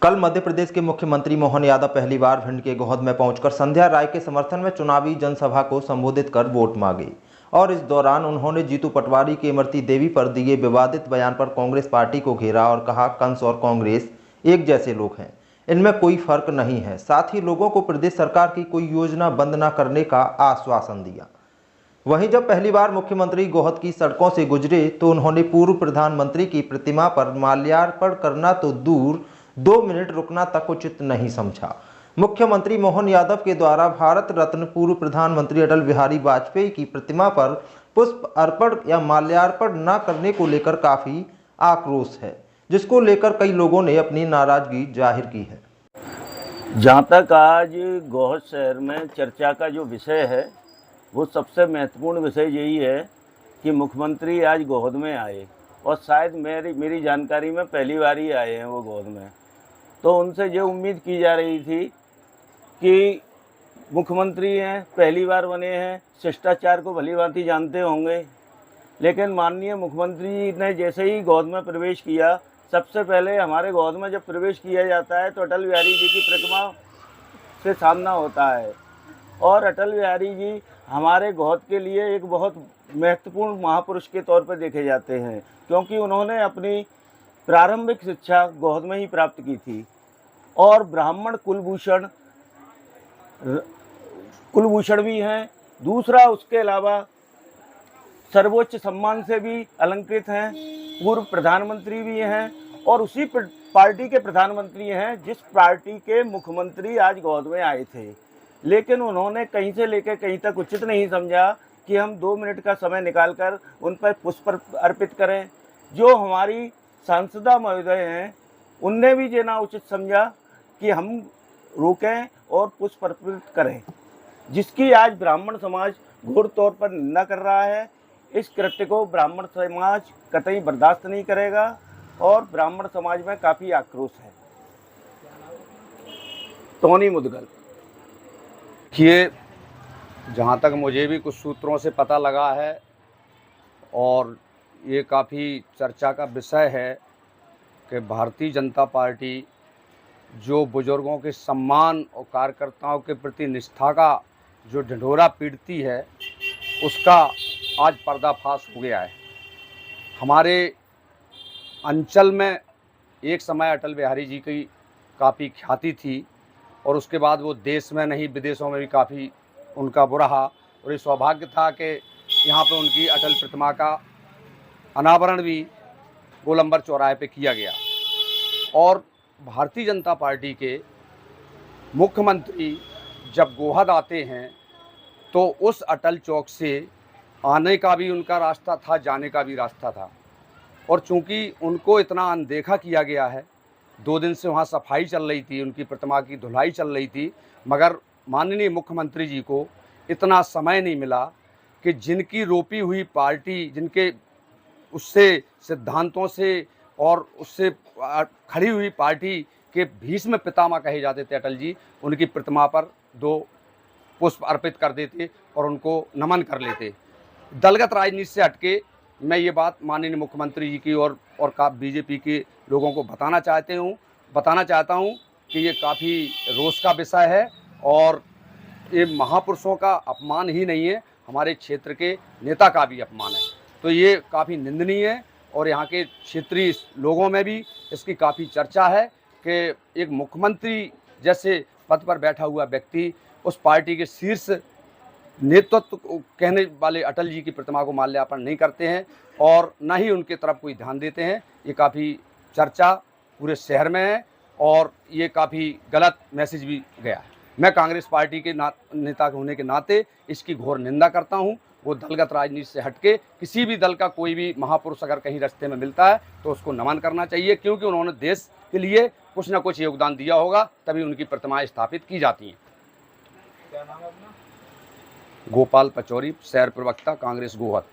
कल मध्य प्रदेश के मुख्यमंत्री मोहन यादव पहली बार भिंड के गोहद में पहुंचकर संध्या राय के समर्थन में चुनावी जनसभा को संबोधित कर वोट मांगे और इस दौरान उन्होंने जीतू पटवारी के इमरती देवी पर दिए विवादित बयान पर कांग्रेस पार्टी को घेरा और कहा, कंस और कांग्रेस एक जैसे लोग हैं, इनमें कोई फर्क नहीं है। साथ ही लोगों को प्रदेश सरकार की कोई योजना बंद न करने का आश्वासन दिया। वहीं जब पहली बार मुख्यमंत्री गोहद की सड़कों से गुजरे तो उन्होंने पूर्व प्रधानमंत्री की प्रतिमा पर माल्यार्पण करना तो दूर 2 मिनट रुकना तक उचित नहीं समझा। मुख्यमंत्री मोहन यादव के द्वारा भारत रत्न पूर्व प्रधानमंत्री अटल बिहारी वाजपेयी की प्रतिमा पर पुष्प अर्पण या माल्यार्पण न करने को लेकर काफी आक्रोश है, जिसको लेकर कई लोगों ने अपनी नाराजगी जाहिर की है। जहाँ तक आज गोहद शहर में चर्चा का जो विषय है वो सबसे महत्वपूर्ण विषय यही है कि मुख्यमंत्री आज गोहद में आए और शायद मेरी जानकारी में पहली बार ही आए हैं वो गोहद में। तो उनसे ये उम्मीद की जा रही थी कि मुख्यमंत्री हैं, पहली बार बने हैं, शिष्टाचार को भलीभांति जानते होंगे। लेकिन माननीय मुख्यमंत्री जी ने जैसे ही गोहद में प्रवेश किया, सबसे पहले हमारे गोहद में जब प्रवेश किया जाता है तो अटल बिहारी जी की प्रतिमा से सामना होता है। और अटल बिहारी जी हमारे गोहद के लिए एक बहुत महत्वपूर्ण महापुरुष के तौर पर देखे जाते हैं, क्योंकि उन्होंने अपनी प्रारंभिक शिक्षा गोहद में ही प्राप्त की थी और ब्राह्मण कुलभूषण भी हैं। दूसरा, उसके अलावा सर्वोच्च सम्मान से भी अलंकृत हैं, पूर्व प्रधानमंत्री भी हैं और उसी पार्टी के प्रधानमंत्री हैं जिस पार्टी के मुख्यमंत्री आज गोहद में आए थे। लेकिन उन्होंने कहीं से लेकर कहीं तक उचित नहीं समझा कि हम 2 मिनट का समय निकालकर उन पर पुष्प अर्पित करें। जो हमारी सांसदा महोदय हैं उनने भी ये ना उचित समझा कि हम रोकें और पुष्प अर्पित करें, जिसकी आज ब्राह्मण समाज घोर तौर पर निंदा कर रहा है। इस कृत्य को ब्राह्मण समाज कतई बर्दाश्त नहीं करेगा और ब्राह्मण समाज में काफ़ी आक्रोश है। टोनी मुदगल। देखिए, जहाँ तक मुझे भी कुछ सूत्रों से पता लगा है और ये काफ़ी चर्चा का विषय है कि भारतीय जनता पार्टी जो बुजुर्गों के सम्मान और कार्यकर्ताओं के प्रति निष्ठा का जो ढिंढोरा पीटती है, उसका आज पर्दाफाश हो गया है। हमारे अंचल में एक समय अटल बिहारी जी की काफ़ी ख्याति थी और उसके बाद वो देश में नहीं विदेशों में भी काफ़ी उनका बुरा और ये सौभाग्य था कि यहाँ पे उनकी अटल प्रतिमा का अनावरण भी गोलंबर चौराहे पे किया गया। और भारतीय जनता पार्टी के मुख्यमंत्री जब गोहद आते हैं तो उस अटल चौक से आने का भी उनका रास्ता था, जाने का भी रास्ता था। और चूंकि उनको इतना अनदेखा किया गया है, 2 दिन से वहाँ सफाई चल रही थी, उनकी प्रतिमा की धुलाई चल रही थी, मगर माननीय मुख्यमंत्री जी को इतना समय नहीं मिला कि जिनकी रोपी हुई पार्टी, जिनके उससे सिद्धांतों से और उससे खड़ी हुई पार्टी के भीष्म पितामह कहे जाते थे अटल जी, उनकी प्रतिमा पर 2 पुष्प अर्पित कर देते और उनको नमन कर लेते। दलगत राजनीति से हटके मैं ये बात माननीय मुख्यमंत्री जी की और बीजेपी के लोगों को बताना चाहता हूँ कि ये काफ़ी रोष का विषय है और ये महापुरुषों का अपमान ही नहीं है, हमारे क्षेत्र के नेता का भी अपमान है। तो ये काफ़ी निंदनीय है और यहाँ के क्षेत्रीय लोगों में भी इसकी काफ़ी चर्चा है कि एक मुख्यमंत्री जैसे पद पर बैठा हुआ व्यक्ति उस पार्टी के शीर्ष नेतृत्व कहने वाले अटल जी की प्रतिमा को माल्यार्पण नहीं करते हैं और न ही उनके तरफ कोई ध्यान देते हैं। ये काफ़ी चर्चा पूरे शहर में है और ये काफ़ी गलत मैसेज भी गया है। मैं कांग्रेस पार्टी के नेता होने के नाते इसकी घोर निंदा करता हूँ। वो दलगत राजनीति से हटके किसी भी दल का कोई भी महापुरुष अगर कहीं रास्ते में मिलता है तो उसको नमन करना चाहिए, क्योंकि उन्होंने देश के लिए कुछ ना कुछ योगदान दिया होगा, तभी उनकी प्रतिमाएं स्थापित की जाती हैं। क्या नाम है अपना? गोपाल पचौरी, शहर प्रवक्ता, कांग्रेस गोहद।